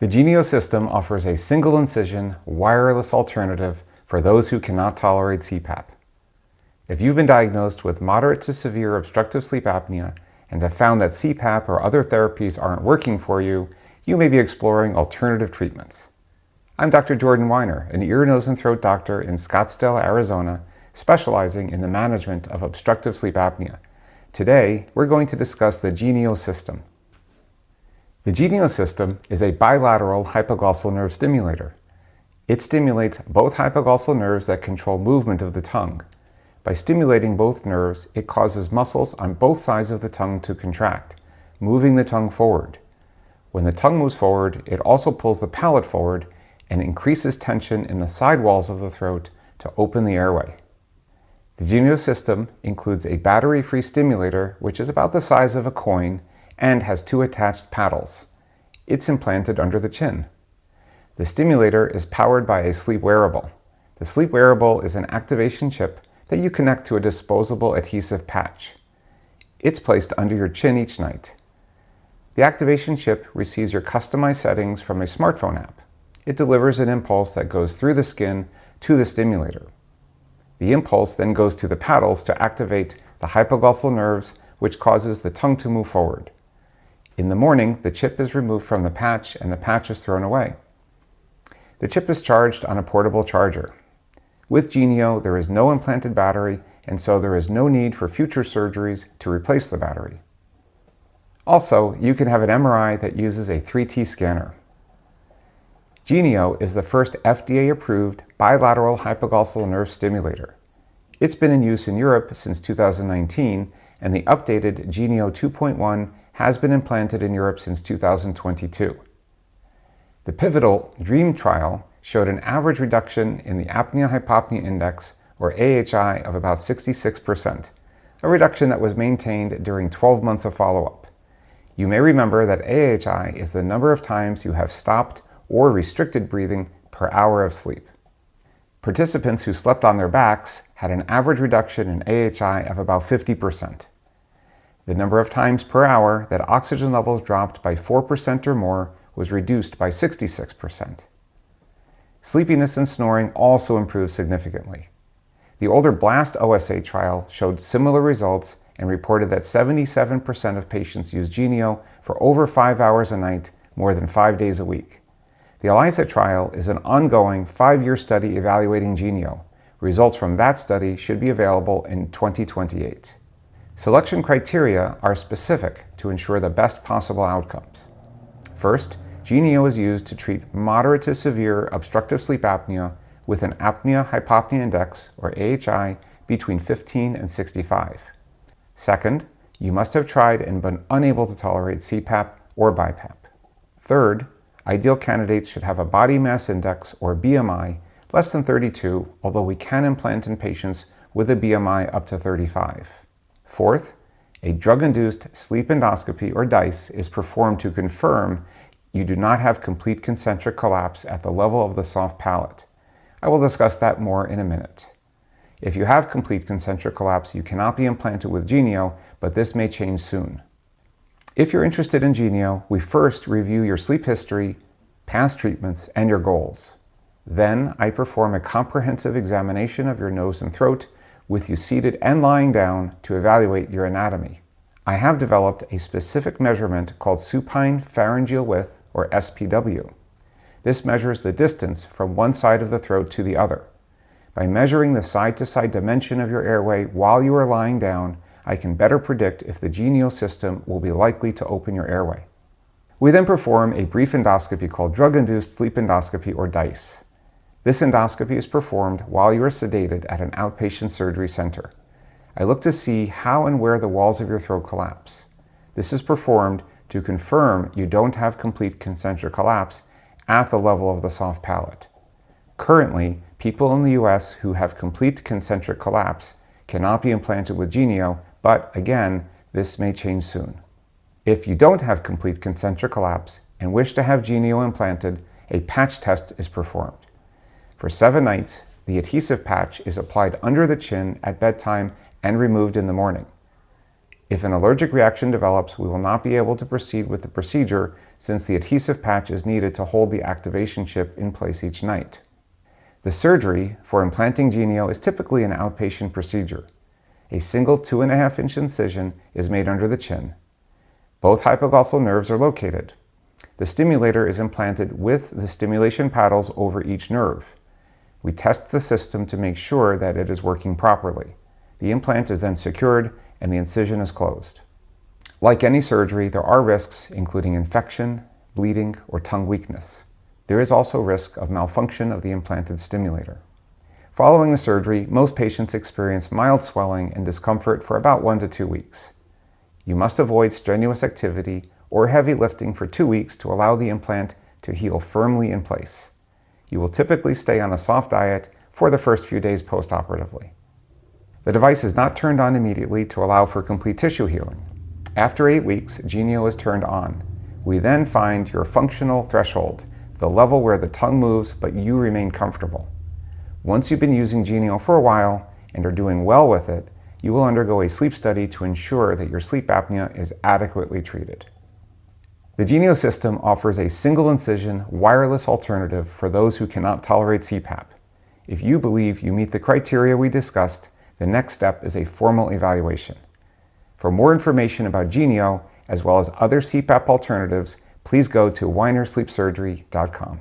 The Genio System offers a single-incision, wireless alternative for those who cannot tolerate CPAP. If you've been diagnosed with moderate to severe obstructive sleep apnea and have found that CPAP or other therapies aren't working for you, you may be exploring alternative treatments. I'm Dr. Jordan Weiner, an ear, nose, and throat doctor in Scottsdale, Arizona, specializing in the management of obstructive sleep apnea. Today, we're going to discuss the Genio System. The Genio System is a bilateral hypoglossal nerve stimulator. It stimulates both hypoglossal nerves that control movement of the tongue. By stimulating both nerves, it causes muscles on both sides of the tongue to contract, moving the tongue forward. When the tongue moves forward, it also pulls the palate forward and increases tension in the side walls of the throat to open the airway. The Genio System includes a battery-free stimulator, which is about the size of a coin, and has two attached paddles. It's implanted under the chin. The stimulator is powered by a sleep wearable. The sleep wearable is an activation chip that you connect to a disposable adhesive patch. It's placed under your chin each night. The activation chip receives your customized settings from a smartphone app. It delivers an impulse that goes through the skin to the stimulator. The impulse then goes to the paddles to activate the hypoglossal nerves, which causes the tongue to move forward. In the morning, the chip is removed from the patch and the patch is thrown away. The chip is charged on a portable charger. With Genio, there is no implanted battery, and so there is no need for future surgeries to replace the battery. Also, you can have an MRI that uses a 3T scanner. Genio is the first FDA-approved bilateral hypoglossal nerve stimulator. It's been in use in Europe since 2019, and the updated Genio 2.1 has been implanted in Europe since 2022. The pivotal DREAM trial showed an average reduction in the apnea-hypopnea index, or AHI, of about 66%, a reduction that was maintained during 12 months of follow-up. You may remember that AHI is the number of times you have stopped or restricted breathing per hour of sleep. Participants who slept on their backs had an average reduction in AHI of about 50%. The number of times per hour that oxygen levels dropped by 4% or more was reduced by 66%. Sleepiness and snoring also improved significantly. The older BLAST OSA trial showed similar results and reported that 77% of patients used Genio for over 5 hours a night, more than 5 days a week. The ELISA trial is an ongoing 5-year study evaluating Genio. Results from that study should be available in 2028. Selection criteria are specific to ensure the best possible outcomes. First, Genio is used to treat moderate to severe obstructive sleep apnea with an apnea-hypopnea index, or AHI, between 15 and 65. Second, you must have tried and been unable to tolerate CPAP or BiPAP. Third, ideal candidates should have a body mass index, or BMI, less than 32, although we can implant in patients with a BMI up to 35. Fourth, a drug-induced sleep endoscopy, or DISE, is performed to confirm you do not have complete concentric collapse at the level of the soft palate. I will discuss that more in a minute. If you have complete concentric collapse, you cannot be implanted with Genio, but this may change soon. If you're interested in Genio, we first review your sleep history, past treatments, and your goals. Then I perform a comprehensive examination of your nose and throat, with you seated and lying down to evaluate your anatomy. I have developed a specific measurement called supine pharyngeal width, or SPW. This measures the distance from one side of the throat to the other. By measuring the side-to-side dimension of your airway while you are lying down, I can better predict if the Genio System will be likely to open your airway. We then perform a brief endoscopy called drug-induced sleep endoscopy, or DISE. This endoscopy is performed while you are sedated at an outpatient surgery center. I look to see how and where the walls of your throat collapse. This is performed to confirm you don't have complete concentric collapse at the level of the soft palate. Currently, people in the US who have complete concentric collapse cannot be implanted with Genio, but again, this may change soon. If you don't have complete concentric collapse and wish to have Genio implanted, a patch test is performed. For 7 nights, the adhesive patch is applied under the chin at bedtime and removed in the morning. If an allergic reaction develops, we will not be able to proceed with the procedure since the adhesive patch is needed to hold the activation chip in place each night. The surgery for implanting Genio is typically an outpatient procedure. A single 2.5-inch incision is made under the chin. Both hypoglossal nerves are located. The stimulator is implanted with the stimulation paddles over each nerve. We test the system to make sure that it is working properly. The implant is then secured and the incision is closed. Like any surgery, there are risks, including infection, bleeding, or tongue weakness. There is also risk of malfunction of the implanted stimulator. Following the surgery, most patients experience mild swelling and discomfort for about 1 to 2 weeks. You must avoid strenuous activity or heavy lifting for 2 weeks to allow the implant to heal firmly in place. You will typically stay on a soft diet for the first few days post-operatively. The device is not turned on immediately to allow for complete tissue healing. After 8 weeks, Genio is turned on. We then find your functional threshold, the level where the tongue moves but you remain comfortable. Once you've been using Genio for a while and are doing well with it, you will undergo a sleep study to ensure that your sleep apnea is adequately treated. The Genio System offers a single-incision, wireless alternative for those who cannot tolerate CPAP. If you believe you meet the criteria we discussed, the next step is a formal evaluation. For more information about Genio, as well as other CPAP alternatives, please go to weinersleepsurgery.com.